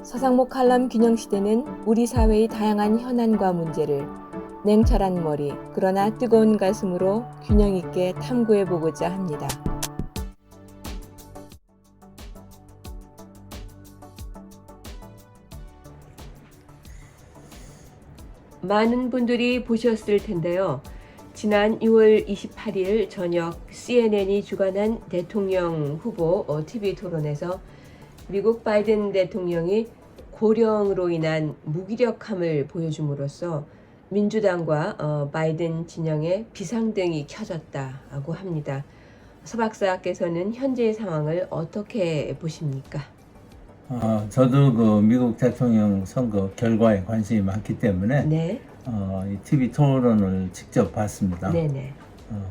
서상목 칼럼 균형시대는 우리 사회의 다양한 현안과 문제를 냉철한 머리, 그러나 뜨거운 가슴으로 균형 있게 탐구해 보고자 합니다. 많은 분들이 보셨을 텐데요. 지난 6월 28일 저녁 CNN이 주관한 대통령 후보 TV 토론에서 미국 바이든 대통령이 고령으로 인한 무기력함을 보여줌으로써 민주당과 바이든 진영의 비상등이 켜졌다고 합니다. 서 박사께서는 현재의 상황을 어떻게 보십니까? 저도 그 미국 대통령 선거 결과에 관심이 많기 때문에 네. 이 TV 토론을 직접 봤습니다. 네네.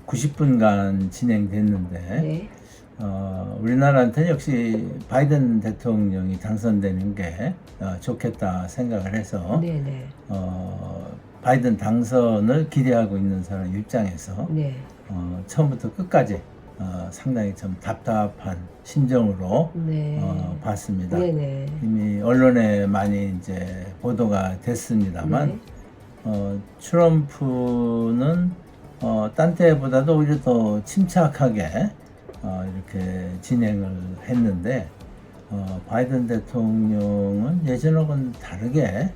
90분간 진행됐는데 네. 우리나라한테는 역시 바이든 대통령이 당선되는 게 좋겠다 생각을 해서 네네. 바이든 당선을 기대하고 있는 사람 입장에서 네. 처음부터 끝까지 상당히 좀 답답한 심정으로 네. 봤습니다. 네네. 이미 언론에 많이 이제 보도가 됐습니다만 네. 트럼프는 딴 때보다도 오히려 더 침착하게 이렇게 진행을 했는데 바이든 대통령은 예전하고는 다르게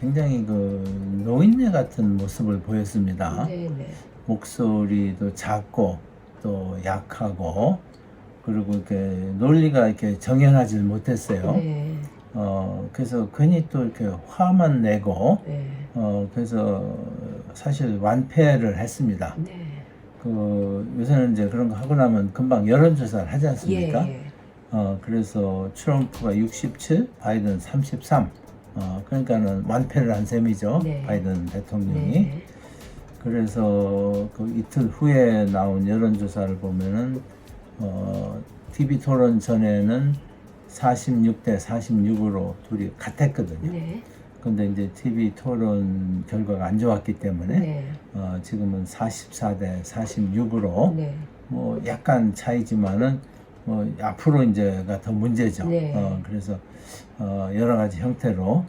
굉장히 그 노인네 같은 모습을 보였습니다. 네네. 목소리도 작고 또 약하고 그리고 이렇게 논리가 이렇게 정연하지 못했어요. 네. 그래서 괜히 또 이렇게 화만 내고 네. 그래서 사실 완패를 했습니다. 네. 요새는 이제 그런 거 하고 나면 금방 여론조사를 하지 않습니까? 예. 그래서 트럼프가 67, 바이든 33. 그러니까는 완패를 한 셈이죠. 네. 바이든 대통령이. 네. 그래서 그 이틀 후에 나온 여론조사를 보면은 TV 토론 전에는 46대 46으로 둘이 같았거든요. 네. 근데 이제 TV 토론 결과가 안 좋았기 때문에 네. 지금은 44대 46으로 네. 뭐 약간 차이지만은 앞으로 이제가 더 문제죠. 네. 그래서 여러 가지 형태로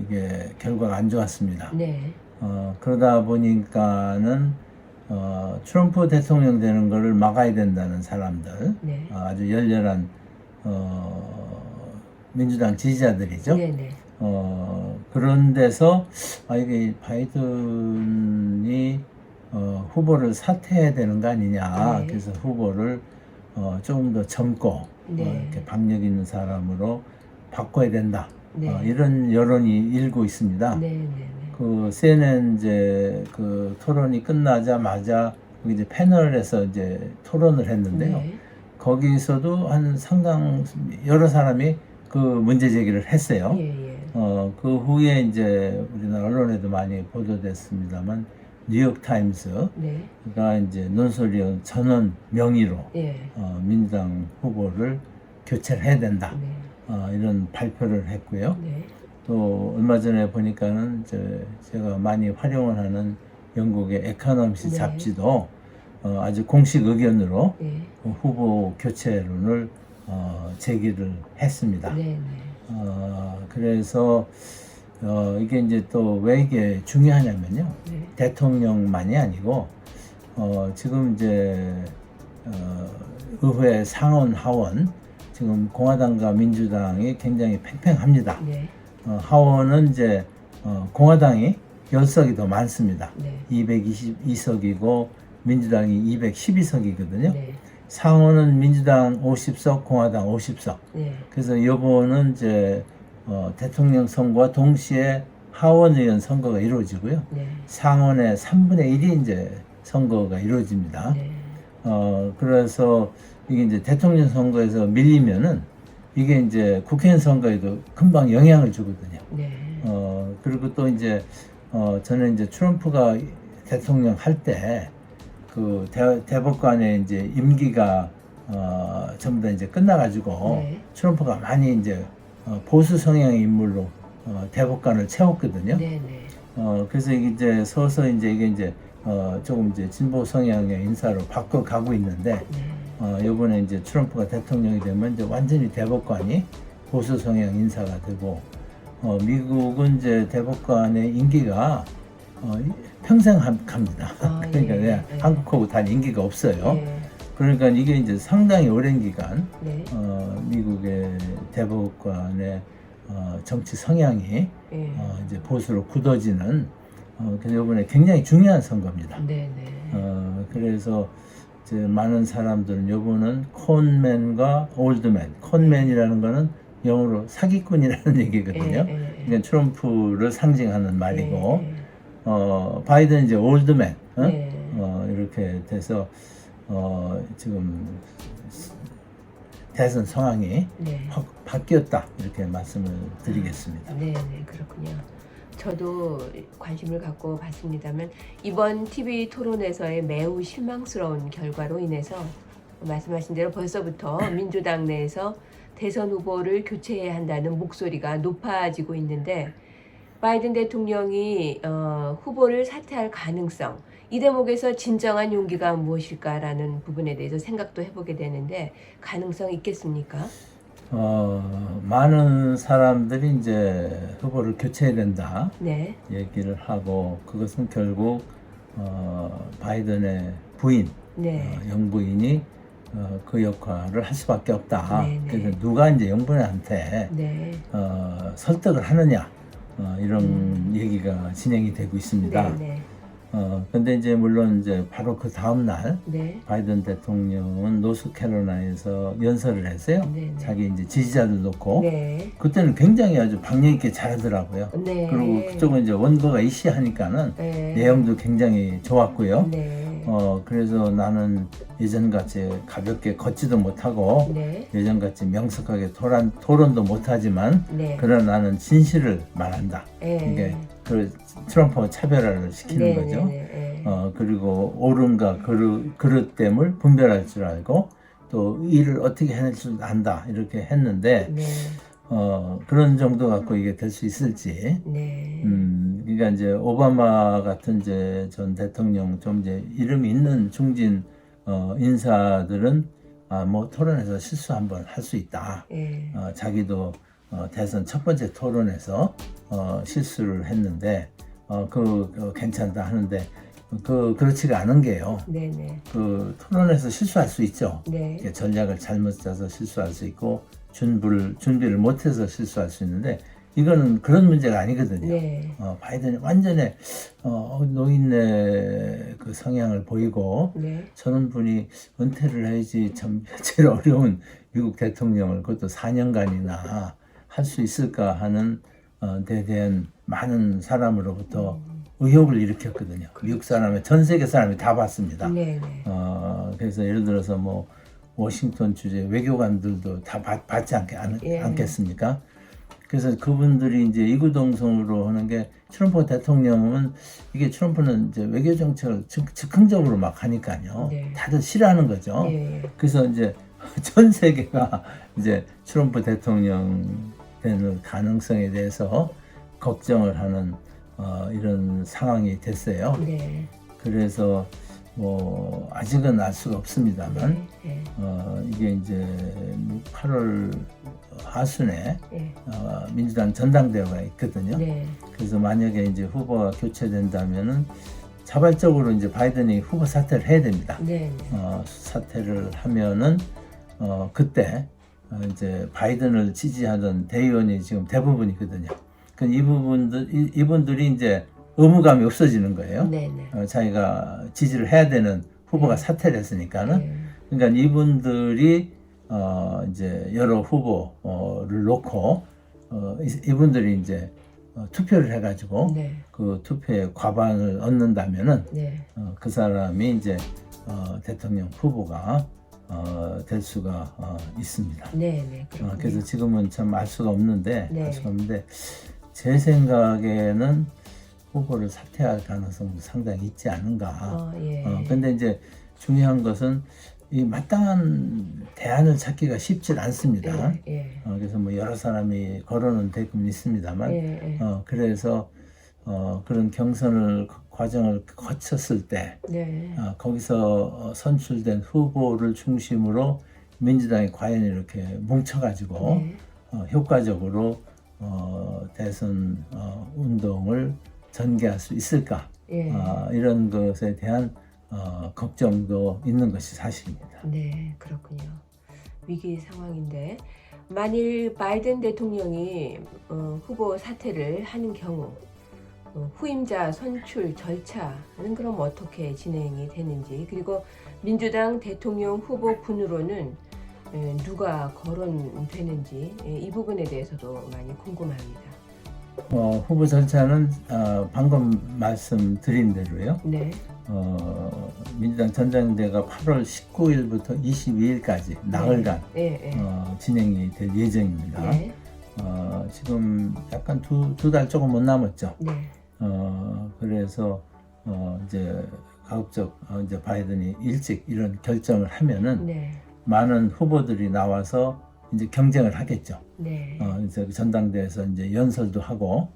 이게 결과가 안 좋았습니다. 네. 그러다 보니까는 트럼프 대통령 되는 거를 막아야 된다는 사람들, 네. 아주 열렬한 민주당 지지자들이죠. 네네. 그런 데서 이게 바이든이 후보를 사퇴해야 되는 거 아니냐. 네. 그래서 후보를 조금 더 젊고 네. 이렇게 박력 있는 사람으로 바꿔야 된다. 네. 이런 여론이 일고 있습니다. 네네네. 그 CNN 이제 그 토론이 끝나자마자 거기 이제 패널에서 이제 토론을 했는데요. 네. 거기서도 한 상당 여러 사람이 그 문제 제기를 했어요. 예. 그 후에 이제 우리나라 언론에도 많이 보도됐습니다만 뉴욕 타임스가 네. 이제 논설위원 전원 명의로 예. 민주당 후보를 교체를 해야 된다. 네. 이런 발표를 했고요. 네. 또 얼마 전에 보니까는 제가 많이 활용을 하는 영국의 에코노미스 네. 잡지도 아주 공식 의견으로 네. 후보 교체론을 제기를 했습니다. 네네. 그래서 이게 이제 또 왜 이게 중요하냐면요. 네. 대통령만이 아니고 지금 이제 의회 상원 하원 지금 공화당과 민주당이 굉장히 팽팽합니다. 네. 하원은 이제 공화당이 10석이 더 많습니다. 네. 222석이고 민주당이 212석이거든요. 네. 상원은 민주당 50석, 공화당 50석. 네. 그래서 이번은 이제 대통령 선거와 동시에 하원 의원 선거가 이루어지고요. 네. 상원의 3분의 1이 이제 선거가 이루어집니다. 네. 그래서 이게 이제 대통령 선거에서 밀리면은 이게 이제 국회의원 선거에도 금방 영향을 주거든요. 네. 그리고 또 이제 저는 이제 트럼프가 대통령 할 때 그 대법관의 이제 임기가 전부 다 이제 끝나가지고 네. 트럼프가 많이 이제 보수 성향의 인물로 대법관을 채웠거든요. 네네. 그래서 이게 서서히 이게 조금 이제 진보 성향의 인사로 바꿔가고 있는데 네. 이번에 이제 트럼프가 대통령이 되면 이제 완전히 대법관이 보수 성향 인사가 되고 미국은 이제 대법관의 임기가 평생 갑니다. 그러니까 예. 한국하고 단 임기가 없어요. 예. 그러니까 이게 이제 상당히 오랜 기간 네. 미국의 대법관의 정치 성향이 예. 이제 보수로 굳어지는 그래서 이번에 굉장히 중요한 선거입니다. 네네. 그래서 이제 많은 사람들은 이번은 콘맨과 올드맨, 콘맨이라는 거는 영어로 사기꾼이라는 얘기거든요. 그러니까 트럼프를 상징하는 말이고 바이든 이제 올드맨 이렇게 돼서 지금 대선 상황이 네. 확 바뀌었다 이렇게 말씀을 드리겠습니다. 네, 그렇군요. 저도 관심을 갖고 봤습니다만 이번 TV 토론에서의 매우 실망스러운 결과로 인해서 말씀하신 대로 벌써부터 민주당 내에서 대선 후보를 교체해야 한다는 목소리가 높아지고 있는데 바이든 대통령이 후보를 사퇴할 가능성, 이 대목에서 진정한 용기가 무엇일까라는 부분에 대해서 생각도 해보게 되는데 가능성 있겠습니까? 많은 사람들이 이제 후보를 교체해야 된다 네. 얘기를 하고 그것은 결국 바이든의 부인, 네. 영부인이 그 역할을 할 수밖에 없다. 네네. 그래서 누가 이제 영부인한테 네. 설득을 하느냐 이런 얘기가 진행이 되고 있습니다. 네. 근데 이제 물론 이제 바로 그 다음 날 네. 바이든 대통령은 노스캐롤라이나에서 연설을 했어요. 네. 자기 이제 지지자들 놓고 네. 그때는 굉장히 아주 박력 있게 잘하더라고요. 네. 그리고 그쪽은 이제 원고가 이시하니까는 네. 내용도 굉장히 좋았고요. 네. 그래서 나는 예전같이 가볍게 걷지도 못하고 네. 예전같이 명석하게 토론도 못하지만 네. 그러나 나는 진실을 말한다. 이게 그 트럼프와 차별화를 시키는 거죠. 그리고 옳음과 그릇됨을 분별할 줄 알고 또 일을 어떻게 해낼 줄 안다 이렇게 했는데 네. 그런 정도 갖고 이게 될 수 있을지. 네. 그러니까 이제 오바마 같은 이제 전 대통령 좀 이제 이름 있는 중진 인사들은 뭐 토론에서 실수 한번 할 수 있다. 네. 자기도 대선 첫 번째 토론에서 실수를 했는데 괜찮다 하는데 그렇지가 않은 게요. 네네. 그 토론에서 실수할 수 있죠. 네. 전략을 잘못 짜서 실수할 수 있고 준비를 못해서 실수할 수 있는데 이거는 그런 문제가 아니거든요. 네. 바이든이 완전히 노인네 그 성향을 보이고 네. 저런 분이 은퇴를 해야지 참 제일 어려운 미국 대통령을 그것도 4년간이나 할 수 있을까 하는 데 대한 많은 사람으로부터 의혹을 일으켰거든요. 미국 사람의 전 세계 사람이 다 봤습니다. 네네. 그래서 예를 들어서 뭐 워싱턴 주재 외교관들도 다 받지 않겠습니까? 그래서 그분들이 이제 이구동성으로 하는 게 트럼프 대통령은 이게 트럼프는 이제 외교 정책을 즉흥적으로 막 하니까요. 네. 다들 싫어하는 거죠. 네. 그래서 이제 전 세계가 이제 트럼프 대통령 되는 가능성에 대해서 걱정을 하는 이런 상황이 됐어요. 네. 그래서 뭐 아직은 알 수가 없습니다만 네. 이게 이제 8월 하순에 네. 민주당 전당대회가 있거든요. 네. 그래서 만약에 이제 후보가 교체된다면은 자발적으로 이제 바이든이 후보 사퇴를 해야 됩니다. 네. 사퇴를 하면은 그때 이제 바이든을 지지하던 대의원이 지금 대부분이거든요. 그 이분들이 이제 의무감이 없어지는 거예요. 네네. 자기가 지지를 해야 되는 후보가 사퇴를 했으니까는. 네. 그러니까 이분들이 이제 여러 후보를 놓고 이분들이 이제 투표를 해가지고 네. 그 투표에 과반을 얻는다면은 네. 그 사람이 이제 대통령 후보가 될 수가 있습니다. 네. 그래서 지금은 참 알 수가 없는데 네. 제 생각에는 후보를 사퇴할 가능성도 상당히 있지 않은가. 예. 근데 이제 중요한 것은 이 마땅한 대안을 찾기가 쉽지 않습니다. 예. 그래서 뭐 여러 사람이 거론은 되긴 있습니다만, 예. 그래서 그런 과정을 거쳤을 때, 네. 거기서 선출된 후보를 중심으로 민주당이 과연 이렇게 뭉쳐가지고 네. 효과적으로 대선 운동을 전개할 수 있을까? 예. 이런 것에 대한 걱정도 있는 것이 사실입니다. 네, 그렇군요. 위기 상황인데 만일 바이든 대통령이 후보 사퇴를 하는 경우 후임자 선출 절차는 그럼 어떻게 진행이 되는지, 그리고 민주당 대통령 후보군으로는 누가 거론되는지 이 부분에 대해서도 많이 궁금합니다. 후보 절차는 방금 말씀드린 대로요. 네, 민주당 전당대회가 8월 19일부터 22일까지 나흘간 네, 진행이 될 예정입니다. 네, 지금 약간 두 달 조금 못 남았죠. 네, 그래서 이제 가급적 이제 바이든이 일찍 이런 결정을 하면은 네, 많은 후보들이 나와서 이제 경쟁을 하겠죠. 네, 이제 그 전당대회에서 이제 연설도 하고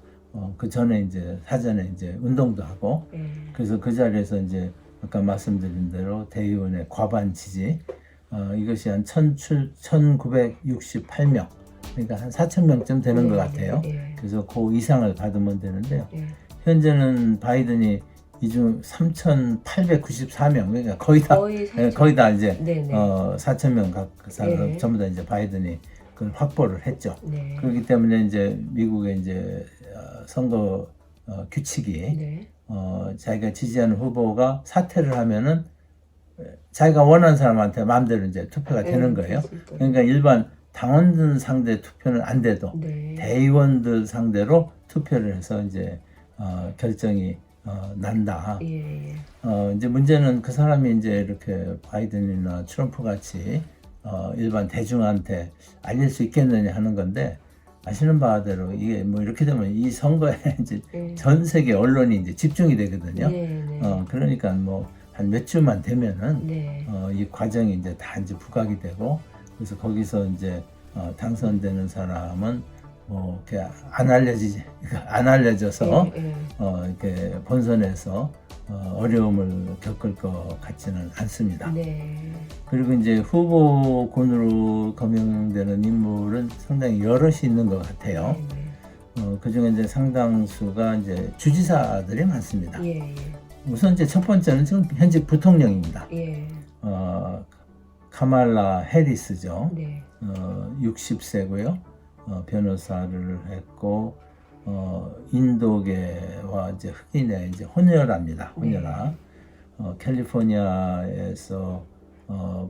그 전에 이제 사전에 이제 운동도 하고 네, 그래서 그 자리에서 이제 아까 말씀드린 대로 대의원의 과반 지지 이것이 한 1968명 그러니까 한 4,000명쯤 되는 것 같아요. 네, 그래서 그 이상을 받으면 되는데요. 네, 현재는 바이든이 이 중 3,894명 그러니까 거의 다 거의 다 이제 네, 네, 4,000명 가까이 네. 전부 다 이제 바이든이 그걸 확보를 했죠. 네, 그렇기 때문에 이제 미국의 이제 선거 규칙이 네, 자기가 지지하는 후보가 사퇴를 하면은 자기가 원하는 사람한테 마음대로 이제 투표가 되는 거예요. 그러니까 일반 당원들 상대 투표는 안 돼도 네, 대의원들 상대로 투표를 해서 이제 결정이 난다. 예, 이제 문제는 그 사람이 이제 이렇게 바이든이나 트럼프 같이 일반 대중한테 알릴 수 있겠느냐 하는 건데 아시는 바대로 이게 뭐 이렇게 되면 이 선거에 이제 네, 전 세계 언론이 이제 집중이 되거든요. 네, 네, 그러니까 뭐 한 몇 주만 되면은 네, 이 과정이 이제 다 이제 부각이 되고 그래서 거기서 이제 당선되는 사람은 뭐 이렇게 안 알려져서 예, 이렇게 본선에서 어려움을 겪을 것 같지는 않습니다. 네, 그리고 이제 후보군으로 거명되는 인물은 상당히 여럿이 있는 것 같아요. 네, 그 중에 이제 상당수가 이제 주지사들이 많습니다. 예, 예, 우선 이제 첫 번째는 지금 현직 부통령입니다. 예, 카말라 해리스죠. 네, 60세고요. 변호사를 했고 인도계와 이제 흑인의 이제 혼혈아입니다. 혼혈아. 캘리포니아에서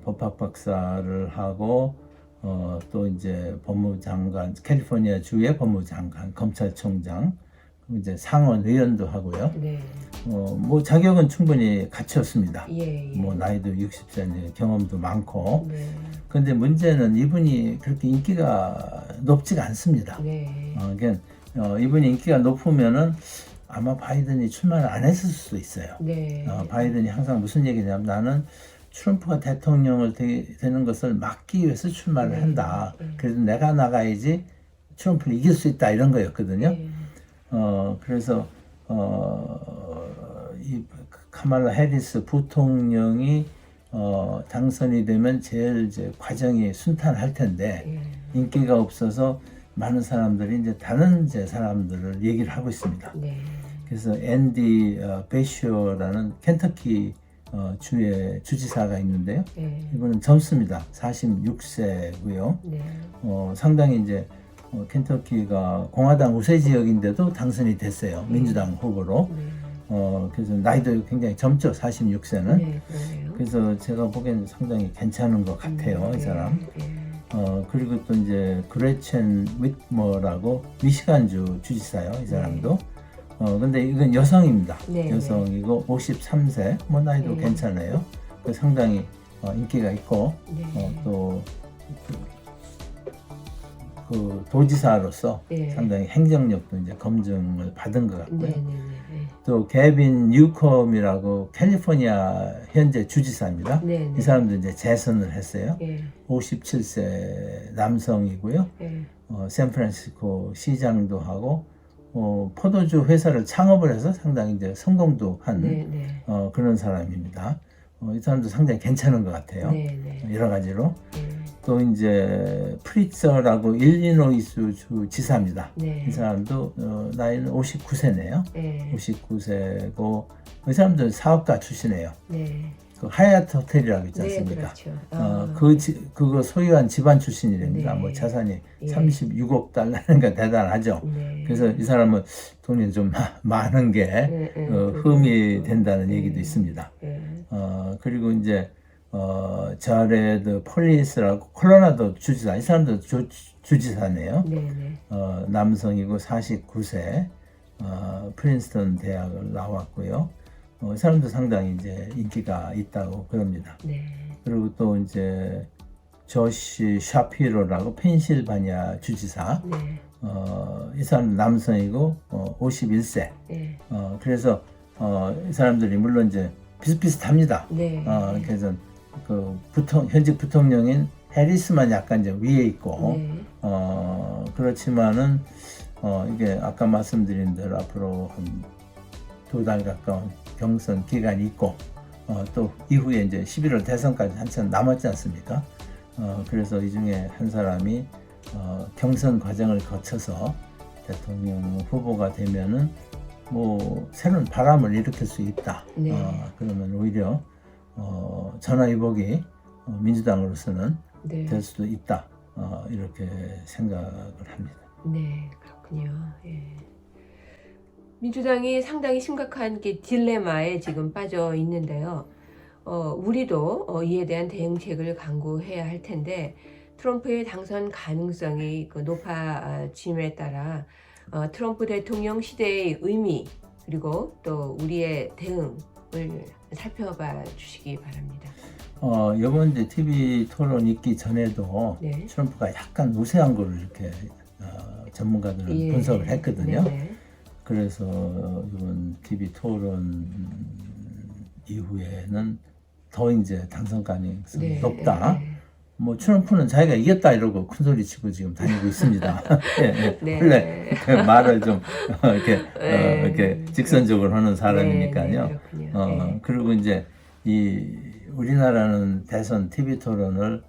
법학 박사를 하고 또 이제 법무장관, 캘리포니아 주의 법무장관, 검찰총장, 이제 상원 의원도 하고요. 네, 뭐 자격은 충분히 갖췄습니다. 예, 예, 뭐 나이도 60세니 경험도 많고. 네, 근데 문제는 이분이 그렇게 인기가 높지가 않습니다. 네, 그러니까 이분이 인기가 높으면은 아마 바이든이 출마를 안 했을 수도 있어요. 네, 바이든이 항상 무슨 얘기냐면 나는 트럼프가 대통령을 되는 것을 막기 위해서 출마를 네. 한다. 네. 그래서 내가 나가야지 트럼프를 이길 수 있다 이런 거였거든요. 네, 그래서 이 카말라 해리스 부통령이 당선이 되면 제일 이제 과정이 순탄할 텐데 예, 인기가 없어서 많은 사람들이 이제 다른 이제 사람들을 얘기를 하고 있습니다. 네, 그래서 앤디 베쇼라는 켄터키 주의 주지사가 있는데요. 예, 이분은 젊습니다. 46세고요. 네, 상당히 이제 켄터키가 공화당 우세 지역인데도 당선이 됐어요. 민주당 후보로. 네, 그래서 나이도 굉장히 젊죠. 46세는. 네, 그러네요. 그래서 제가 보기에는 상당히 괜찮은 것 같아요. 이 사람. 예, 그리고 또 이제 그레첸 윗머라고 미시간주 주지사요. 이 사람도. 근데 이건 여성입니다. 네, 여성이고 53세. 뭐 나이도 네. 괜찮아요. 상당히 인기가 있고 네, 또 그 도지사로서 네. 상당히 행정력도 이제 검증을 받은 것 같고요. 네, 네, 네, 또 개빈 뉴컴이라고 캘리포니아 현재 주지사입니다. 네, 네, 이 사람도 이제 재선을 했어요. 예, 57세 남성이고요. 예, 샌프란시스코 시장도 하고 포도주 회사를 창업을 해서 상당히 이제 성공도 한 네, 네, 그런 사람입니다. 이 사람도 상당히 괜찮은 것 같아요. 네, 네, 여러 가지로. 예, 또 이제 프리처라고 일리노이스 주 지사입니다. 네. 이 사람도 나이는 59세네요. 네. 59세고 이 사람도 사업가 출신이에요. 네. 그 하얏트 호텔이라고 있지 네, 않습니까? 그렇죠. 그거 소유한 집안 출신이랍니다. 네. 뭐 자산이 예. 36억 달러니까 대단하죠. 네. 그래서 이 사람은 돈이 좀 많은 게 네, 네. 흠이 된다는 네. 얘기도 있습니다. 네. 그리고 이제 자레드 폴리스라고 콜로라도 주지사, 이 사람도 주지사네요. 네. 네. 남성이고 49세, 프린스턴 대학을 나왔고요. 이 사람도 상당히 이제 인기가 있다고 그럽니다. 네. 그리고 또 이제 조시 샤피로라고 펜실바니아 주지사, 네. 이 사람 남성이고 51세. 네. 그래서 이 사람들이 물론 이제 비슷비슷합니다. 네. 그래서 그 현직 부통령인 해리스만 약간 이제 위에 있고, 네. 그렇지만은 이게 아까 말씀드린 대로 앞으로 한 2달 가까운 경선 기간이 있고, 또 이후에 이제 11월 대선까지 한참 남았지 않습니까? 그래서 이 중에 한 사람이 경선 과정을 거쳐서 대통령 후보가 되면은 뭐 새로운 바람을 일으킬 수 있다. 네. 그러면 오히려 전화위복이 민주당으로서는 네. 될 수도 있다. 이렇게 생각을 합니다. 네, 그렇군요. 예. 민주당이 상당히 심각한 게 딜레마에 지금 빠져 있는데요. 우리도 이에 대한 대응책을 강구해야 할 텐데 트럼프의 당선 가능성이 높아짐에 따라 트럼프 대통령 시대의 의미 그리고 또 우리의 대응을 살펴봐 주시기 바랍니다. 이번 이제 TV 토론 있기 전에도 네. 트럼프가 약간 우세한 거를 이렇게 전문가들은 예. 분석을 했거든요. 네네. 그래서 이번 TV 토론 이후에는 더 이제 당선 가능성이 네. 높다. 네. 뭐 트럼프는 자기가 이겼다 이러고 큰 소리 치고 지금 다니고 있습니다. 예, 네. 원래 그 말을 좀 네. 이렇게 직선적으로 하는 사람이니까요. 네, 그렇군요. 네. 그리고 이제 우리나라는 대선 TV 토론을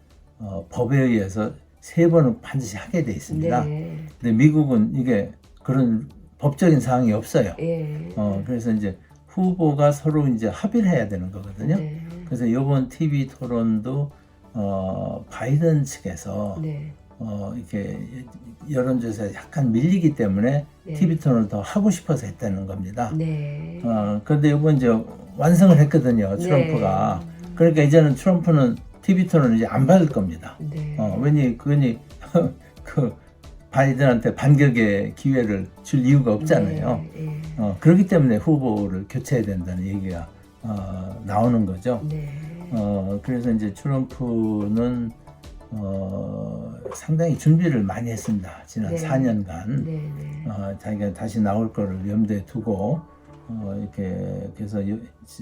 법에 의해서 3번은 반드시 하게 돼 있습니다. 네. 근데 미국은 이게 그런 법적인 사항이 없어요. 예. 그래서 이제 후보가 서로 이제 합의를 해야 되는 거거든요. 네. 그래서 이번 TV 토론도 바이든 측에서 네. 이렇게 여론조사에 약간 밀리기 때문에 네. TV 토론을 더 하고 싶어서 했다는 겁니다. 네. 그런데 이번 이제 완성을 했거든요, 트럼프가. 네. 그러니까 이제는 트럼프는 TV 토론을 이제 안 받을 겁니다. 네. 그니 그 바이든한테 반격의 기회를 줄 이유가 없잖아요. 네. 그렇기 때문에 후보를 교체해야 된다는 얘기가 나오는 거죠. 네. 그래서 이제 트럼프는 상당히 준비를 많이 했습니다. 지난 네. 4년간 네. 자기가 다시 나올 거를 염두에 두고 이렇게 그래서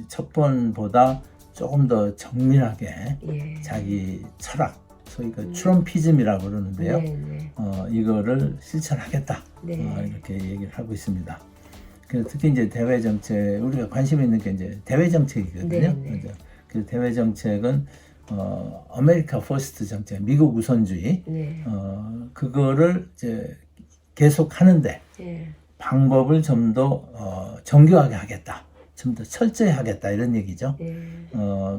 첫 번보다 조금 더 정밀하게 예. 자기 철학, 소위 그 트럼피즘이라고 그러는데요. 네. 이거를 실천하겠다. 네. 이렇게 얘기를 하고 있습니다. 그래서 특히 이제 대외 정책, 우리가 관심 있는 게 이제 대외 정책이거든요. 네. 그래서 대외 정책은 아메리카 퍼스트 정책, 미국 우선주의, 네. 그거를 이제 계속 하는데 예. 방법을 좀 더 정교하게 하겠다, 좀 더 철저히 하겠다 이런 얘기죠. 예.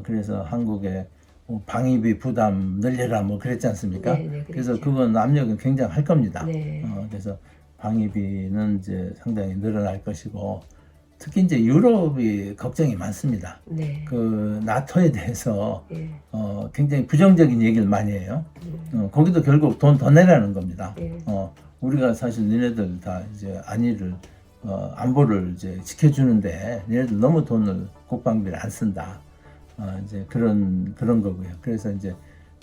그래서 한국의 뭐 방위비 부담 늘려라 뭐 그랬지 않습니까? 네, 그래서 그랬죠. 그건 압력은 굉장할 겁니다. 네. 그래서 방위비는 이제 상당히 늘어날 것이고 특히 이제 유럽이 걱정이 많습니다. 네. 그 나토에 대해서 예. 굉장히 부정적인 얘기를 많이 해요. 거기도 결국 돈 더 내라는 겁니다. 예. 우리가 사실 니네들 다 이제 안위를 안보를 이제 지켜주는데 니네들 너무 돈을 국방비를 안 쓴다. 이제 그런 거고요. 그래서 이제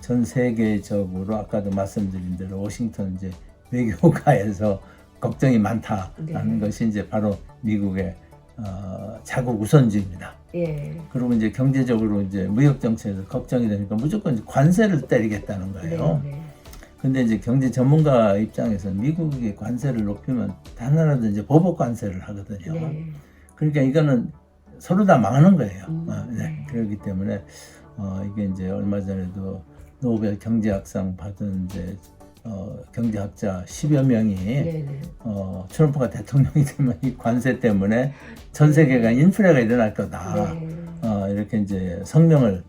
전 세계적으로 아까도 말씀드린 대로 워싱턴 이제 외교가에서 걱정이 많다라는 네. 것이 이제 바로 미국의 자국 우선주의입니다. 예. 그리고 이제 경제적으로 이제 무역 정책에서 걱정이 되니까 무조건 관세를 때리겠다는 거예요. 네. 근데 이제 경제 전문가 입장에서 미국이 관세를 높이면 단 하나도 이제 보복 관세를 하거든요. 네. 그러니까 이거는 서로 다 망하는 거예요. 네. 그렇기 때문에 이게 이제 얼마 전에도 노벨 경제학상 받은 이제 경제학자 10여 명이 네네. 트럼프가 대통령이 되면 이 관세 때문에 전 세계가 인플레가 일어날 거다. 네. 이렇게 이제 성명을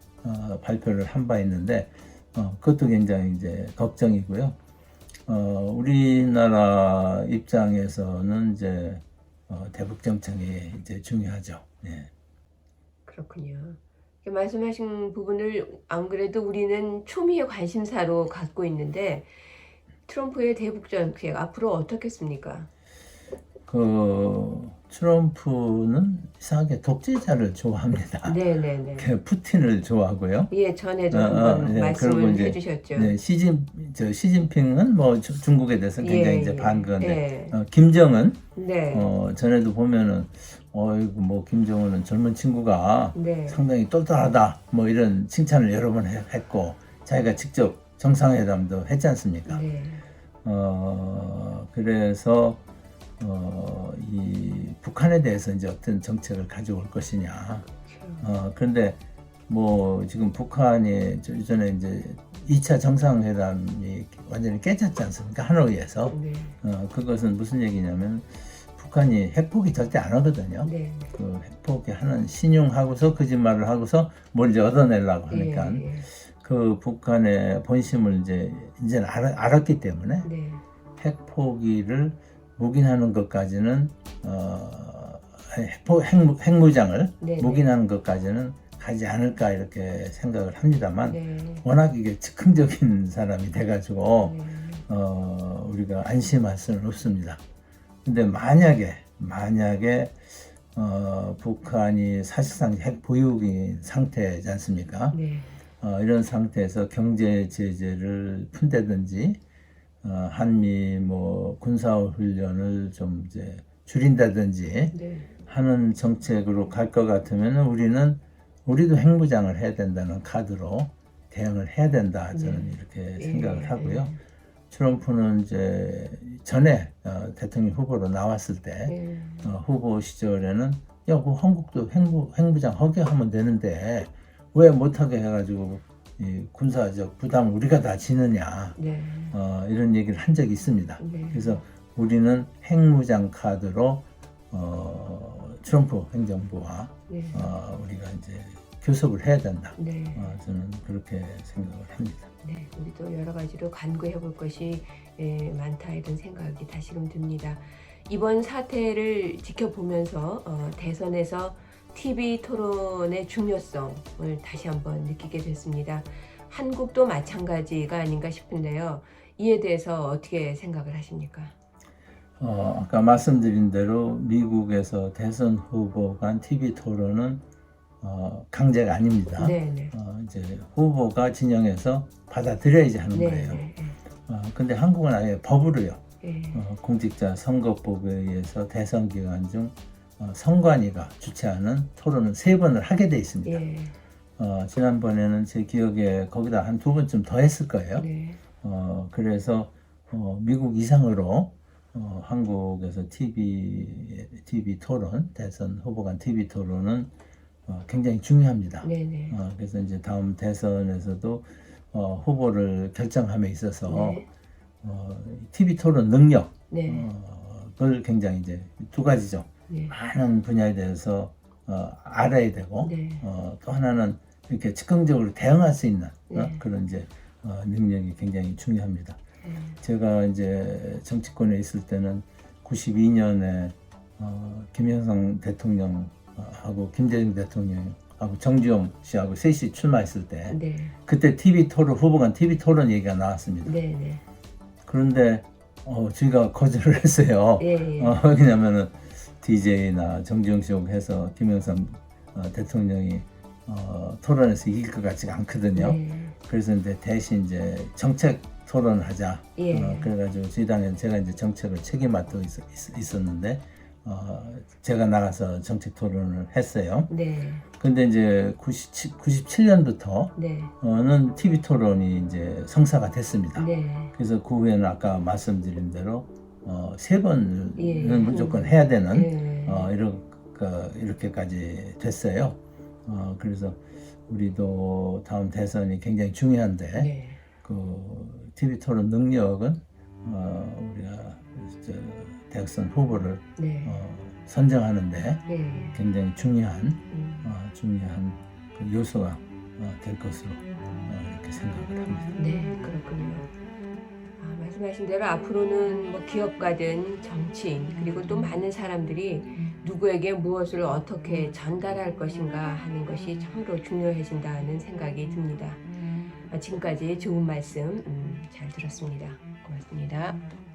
발표를 한 바 있는데 그것도 굉장히 이제 걱정이고요. 우리나라 입장에서는 이제 대북 정책이 이제 중요하죠. 예. 그렇군요. 말씀하신 부분을 안 그래도 우리는 초미의 관심사로 갖고 있는데 트럼프의 대북 정책 앞으로 어떻겠습니까? 트럼프는 이상하게 독재자를 좋아합니다. 네네네. 푸틴을 좋아하고요. 예, 전에도 한번 그리고 말씀을 이제, 해주셨죠. 네, 시진핑은 뭐 중국에 대해서 굉장히 이제 반건데, 김정은, 네. 전에도 보면은, 이거 뭐 김정은은 젊은 친구가 네. 상당히 똘똘하다, 뭐 이런 칭찬을 여러 번 했고, 자기가 직접 정상회담도 했지 않습니까? 네. 그래서 이 북한에 대해서 이제 어떤 정책을 가져올 것이냐. 그런데 뭐 지금 북한이 전에 이제 2차 정상회담이 완전히 깨졌지 않습니까? 하노이에서. 네. 그것은 무슨 얘기냐면 북한이 핵폭이 절대 안 하거든요. 네. 그 핵폭이 하는 신용하고서 거짓말을 하고서 뭘 이제 얻어내려고 하니까 예. 그 북한의 본심을 이제는 알았기 때문에 네. 핵포기를 묵인하는 것까지는 핵무장을 네네. 묵인하는 것까지는 가지 않을까 이렇게 생각을 합니다만 네. 워낙 이게 즉흥적인 사람이 돼가지고 네. 우리가 안심할 수는 없습니다. 근데 만약에 북한이 사실상 핵 보유국인 상태지 않습니까? 네. 이런 상태에서 경제 제재를 푼다든지 한미 뭐 군사 훈련을 좀 이제 줄인다든지 네. 하는 정책으로 갈 것 같으면 우리도 핵무장을 해야 된다는 카드로 대응을 해야 된다 저는 이렇게 생각을 하고요. 트럼프는 이제 전에 대통령 후보로 나왔을 때 후보 시절에는 야, 그 한국도 핵무장 하게 하면 되는데 왜 못하게 해가지고 이 군사적 부담을 우리가 다 지느냐 네. 이런 얘기를 한 적이 있습니다. 네. 그래서 우리는 핵무장 카드로 트럼프 행정부와 네. 우리가 이제 교섭을 해야 된다. 네. 저는 그렇게 생각을 합니다. 네, 우리도 여러 가지로 간구해 볼 것이 많다 이런 생각이 다시금 듭니다. 이번 사태를 지켜보면서 대선에서 TV 토론의 중요성을 다시 한번 느끼게 됐습니다. 한국도 마찬가지가 아닌가 싶은데요. 이에 대해서 어떻게 생각을 하십니까? 아까 말씀드린 대로 미국에서 대선 후보 간 TV 토론은 강제가 아닙니다. 네네. 이제 후보가 진영해서 받아들여야지 하는 거예요. 근데 한국은 아예 법으로요. 공직자 선거법에 의해서 대선 기간 중 선관위가 주최하는 토론을 3번을 하게 돼 있습니다. 지난번에는 제 기억에 거기다 한 2번쯤 더 했을 거예요. 네. 그래서 미국 이상으로 한국에서 TV 토론, 대선 후보 간 TV 토론은 굉장히 중요합니다. 네네. 그래서 이제 다음 대선에서도 후보를 결정함에 있어서 네. TV 토론 능력, 네. 그걸 굉장히 이제 2가지죠. 네. 많은 분야에 대해서 알아야 되고, 네. 또 하나는 이렇게 즉흥적으로 대응할 수 있는 네. 그런 이제 능력이 굉장히 중요합니다. 제가 이제 정치권에 있을 때는 92년에 김영삼 대통령하고 김대중 대통령하고 정주영 씨하고 셋이 출마했을 때 네. 그때 TV 토론 후보 간 TV 토론 얘기가 나왔습니다. 네네. 그런데 저희가 거절을 했어요. 왜냐면은 DJ나 정주영 씨하고 해서 김영삼 대통령이 토론에서 이길 것 같지가 않거든요. 그래서 이제 대신 이제 정책 토론을 하자. 그래가지고 저희 당에는 제가 이제 정책을 책임 맡고 있었는데 제가 나가서 정책 토론을 했어요. 근데 이제 97년부터는 TV 토론이 이제 성사가 됐습니다. 그래서 그 후에는 아까 말씀드린 대로 3번은 무조건 해야 되는 이렇게까지 됐어요. 그래서 우리도 다음 대선이 굉장히 중요한데 네. 그 TV 토론 능력은 우리가 저 대선 후보를 네. 선정하는데 네. 굉장히 중요한 음. 그 요소가 될 것으로 이렇게 생각을 합니다. 네, 그렇군요. 말씀하신 대로 앞으로는 뭐 기업가든 정치인 그리고 또 많은 사람들이 누구에게 무엇을 어떻게 전달할 것인가 하는 것이 참으로 중요해진다는 생각이 듭니다. 지금까지 좋은 말씀 잘 들었습니다. 고맙습니다.